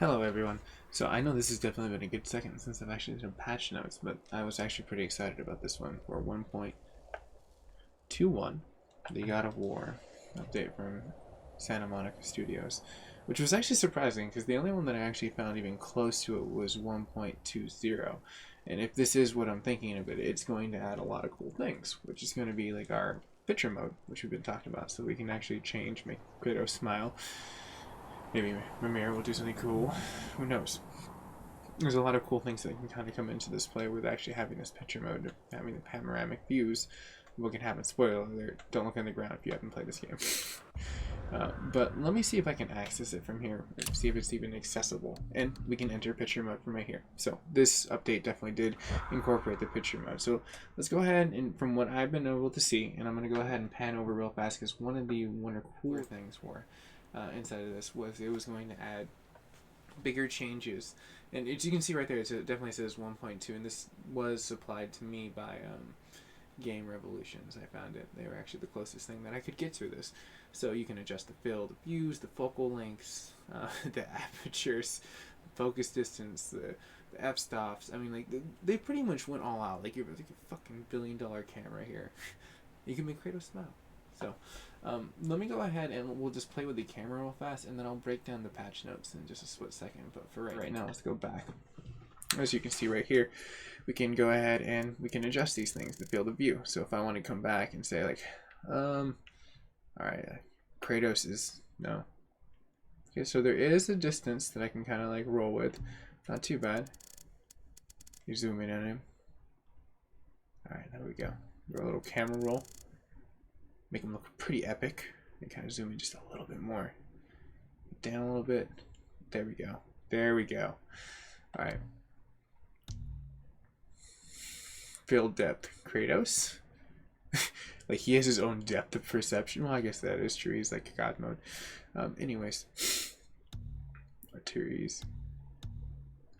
Hello everyone. So I know this has definitely been a good second since I've actually done patch notes, but I was actually pretty excited about this one for 1.21, the God of War update from Santa Monica Studios, which was actually surprising because the only one that I actually found even close to it was 1.20. And if this is what I'm thinking of it, it's going to add a lot of cool things, which is going to be like our picture mode, which we've been talking about, so we can actually change, make Kratos smile. Maybe Mimir will do something cool. Who knows? There's a lot of cool things that can kind of come into this play with actually having this picture mode, having the panoramic views. What can happen? Spoiler alert, don't look on the ground if you haven't played this game. But let me see if I can access it from here, see if it's even accessible. And we can enter picture mode from right here. So this update definitely did incorporate the picture mode. So let's go ahead and from what I've been able to see, and I'm going to go ahead and pan over real fast because one of the cool things for inside of this was it was going to add bigger changes. And as you can see right there, it definitely says 1.2, and this was supplied to me by Game Revolutions. I found it. They were actually the closest thing that I could get to this. So you can adjust the field of views, the focal lengths, the apertures, the focus distance, the f-stops. I mean, like, they pretty much went all out. Like, you're like a fucking $1 billion camera here. You can make Kratos smile. So, let me go ahead and we'll just play with the camera real fast, and then I'll break down the patch notes in just a split second. But for right now, let's go back. As you can see right here, we can go ahead and we can adjust these things, the field of view. So if I want to come back and say like, all right, Kratos is, no. Okay, so there is a distance that I can kind of like roll with. Not too bad. You zoom in on him. All right, there we go. Do a little camera roll. Make him look pretty epic. And kind of zoom in just a little bit more. Down a little bit. There we go. There we go. All right. Field depth. Kratos. Like, he has his own depth of perception. Well, I guess that is true. He's like God mode. Anyways. Arteries.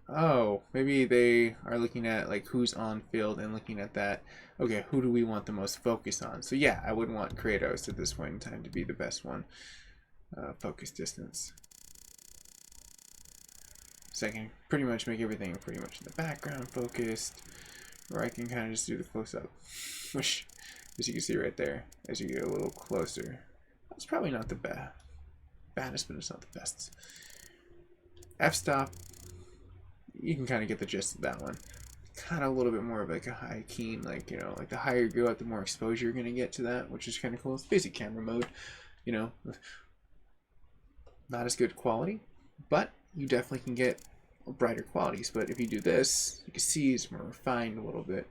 Oh, maybe they are looking at like who's on field and looking at that. Okay, who do we want the most focus on? So yeah, I would want Kratos at this point in time to be the best one. Focus distance. So I can pretty much make everything pretty much in the background focused, or I can kind of just do the close-up, which, as you can see right there, as you get a little closer, that's probably not the baddest, but it's not the best. F-stop. You can kind of get the gist of that one. Kind of a little bit more of like a high keen, like, you know, like the higher you go up, the more exposure you're going to get to that, which is kind of cool. It's basic camera mode, you know, not as good quality, but you definitely can get brighter qualities. But if you do this, you can see it's more refined a little bit,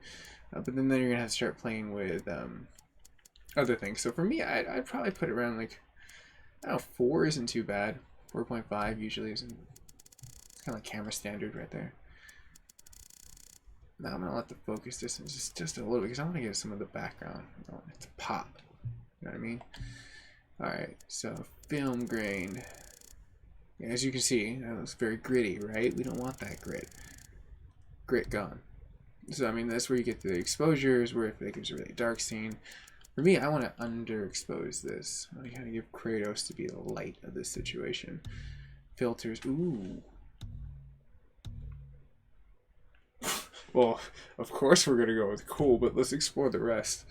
but then you're going to have to start playing with other things. So for me, I'd probably put it around like, I don't know, 4 isn't too bad. 4.5 usually isn't. It's kind of like camera standard right there. Now I'm going to let the focus distance just a little bit because I want to get some of the background. I want it to pop. You know what I mean? Alright, so film grain. As you can see, that looks very gritty, right? We don't want that grit. Grit gone. So, I mean, that's where you get the exposures, where if it gives a really dark scene. For me, I want to underexpose this. I want to kind of give Kratos to be the light of this situation. Filters. Ooh. Well, of course we're going to go with cool, but let's explore the rest.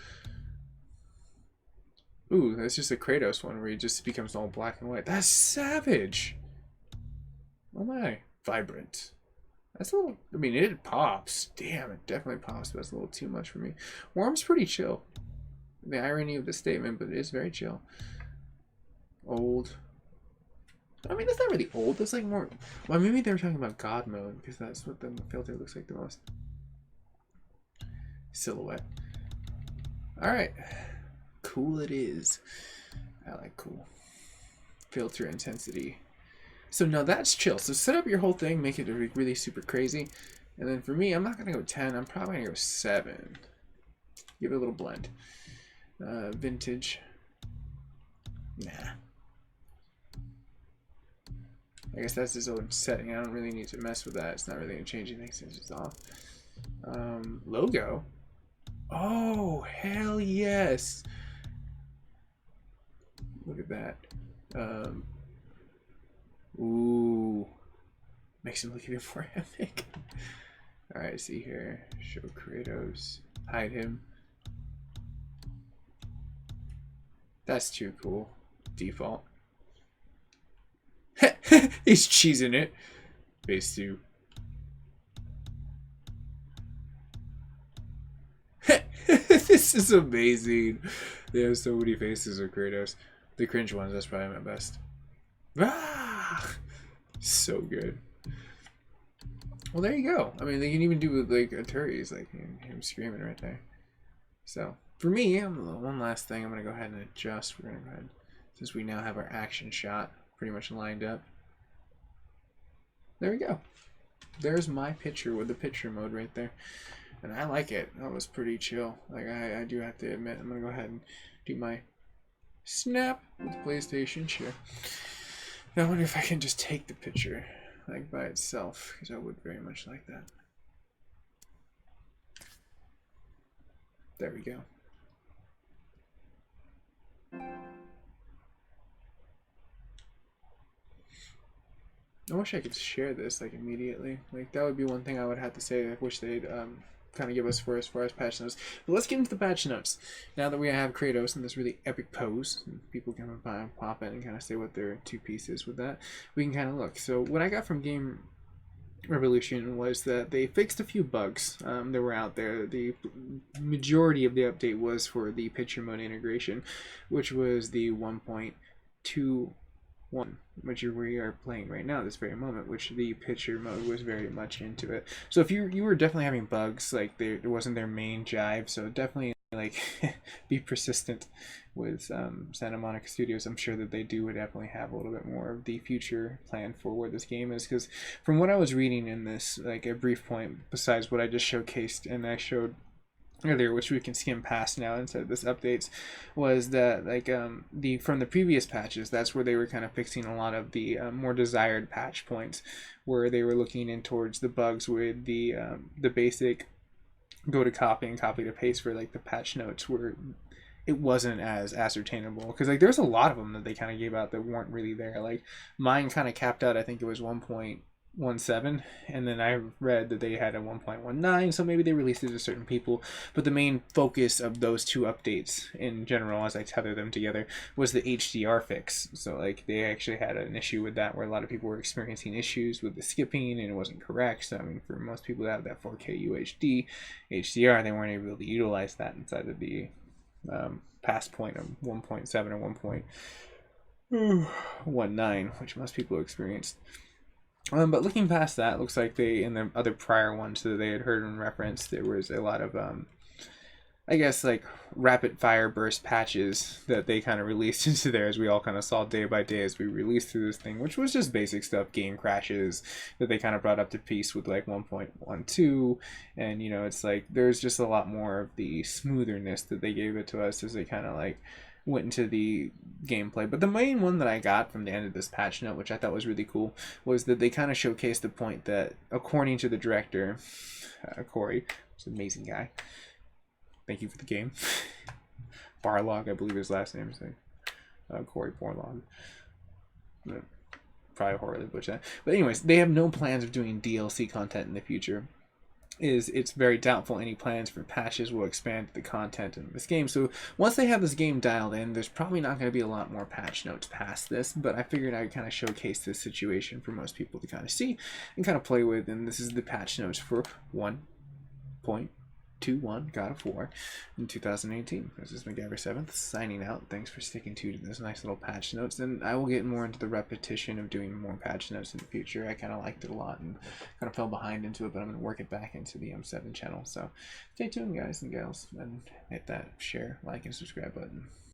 Ooh, that's just a Kratos one where he just becomes all black and white. That's savage! Oh my. Vibrant. That's a little, I mean, it pops. Damn, it definitely pops, but it's a little too much for me. Warm's pretty chill. The irony of the statement, but it is very chill. Old. I mean, that's not really old. That's like more, well, maybe they were talking about God mode, because that's what the filter looks like the most. Silhouette. Alright. Cool it is. I like cool. Filter intensity. So now that's chill. So set up your whole thing, make it really super crazy. And then for me, I'm not going to go 10. I'm probably going to go 7. Give it a little blend. Vintage. Nah. I guess that's his own setting. I don't really need to mess with that. It's not really going to change anything since it's off. Logo. Oh, hell yes. Look at that. Ooh. Makes him look even more epic. Alright, see here. Show Kratos. Hide him. That's too cool. Default. He's cheesing it. Phase 2. This is amazing. They have so many faces of Kratos. The cringe ones, that's probably my best. Ah! So good. Well, there you go. I mean, they can even do with like Aturi's, like him screaming right there. So, for me, one last thing I'm going to go ahead and adjust. We're going to go ahead, since we now have our action shot pretty much lined up. There we go. There's my picture with the picture mode right there. And I like it. That was pretty chill. Like, I do have to admit, I'm going to go ahead and do my snap with PlayStation. Sure. Now, I wonder if I can just take the picture, like, by itself, because I would very much like that. There we go. I wish I could share this like immediately. Like that would be one thing I would have to say. I wish they'd kind of give us for as far as patch notes. But let's get into the patch notes. Now that we have Kratos in this really epic pose, and people can pop in and kind of say what their 2 pieces with that. We can kind of look. So what I got from Game Revolution was that they fixed a few bugs that were out there. The majority of the update was for the picture mode integration, which was the 1.2 which we are playing right now this very moment, which the picture mode was very much into it. So if you were definitely having bugs, like it wasn't their main jive, so definitely like be persistent with Santa Monica Studios. I'm sure that they would definitely have a little bit more of the future plan for where this game is, because from what I was reading in this, like a brief point besides what I just showcased and I showed earlier, which we can skim past now instead of this updates, was that like from the previous patches, that's where they were kind of fixing a lot of the more desired patch points, where they were looking in towards the bugs with the basic go to copy and copy to paste for like the patch notes, where it wasn't as ascertainable, because like there's a lot of them that they kind of gave out that weren't really there. Like mine kind of capped out, I think it was 1.17, and then I read that they had a 1.19, so maybe they released it to certain people. But the main focus of those 2 updates in general, as I tether them together, was the HDR fix. So like they actually had an issue with that, where a lot of people were experiencing issues with the skipping and it wasn't correct. So I mean, for most people that have that 4K UHD HDR, they weren't able to utilize that inside of the past point of 1.7 or 1.19, which most people experienced. But looking past that, it looks like they, in the other prior ones that they had heard and referenced, there was a lot of, I guess, like rapid fire burst patches that they kind of released into there, as we all kind of saw day by day as we released through this thing, which was just basic stuff, game crashes that they kind of brought up to peace with like 1.12, and you know, it's like there's just a lot more of the smootherness that they gave it to us as they kind of like went into the gameplay. But the main one that I got from the end of this patch note, which I thought was really cool, was that they kind of showcased the point that, according to the director, Corey, who's an amazing guy, thank you for the game, Barlog, I believe his last name is Corey Barlog. Probably horribly butchered that. But anyways, they have no plans of doing DLC content in the future. It's very doubtful any plans for patches will expand the content in this game. So once they have this game dialed in, there's probably not going to be a lot more patch notes past this, but I figured I'd kind of showcase this situation for most people to kind of see and kind of play with. And this is the patch notes for 1.21 God of War in 2018. This is McGavver7th signing out. Thanks for sticking to this nice little patch notes, and I will get more into the repetition of doing more patch notes in the future. I kind of liked it a lot and kind of fell behind into it, but I'm going to work it back into the M7 channel. So stay tuned, guys and gals, and hit that share, like, and subscribe button.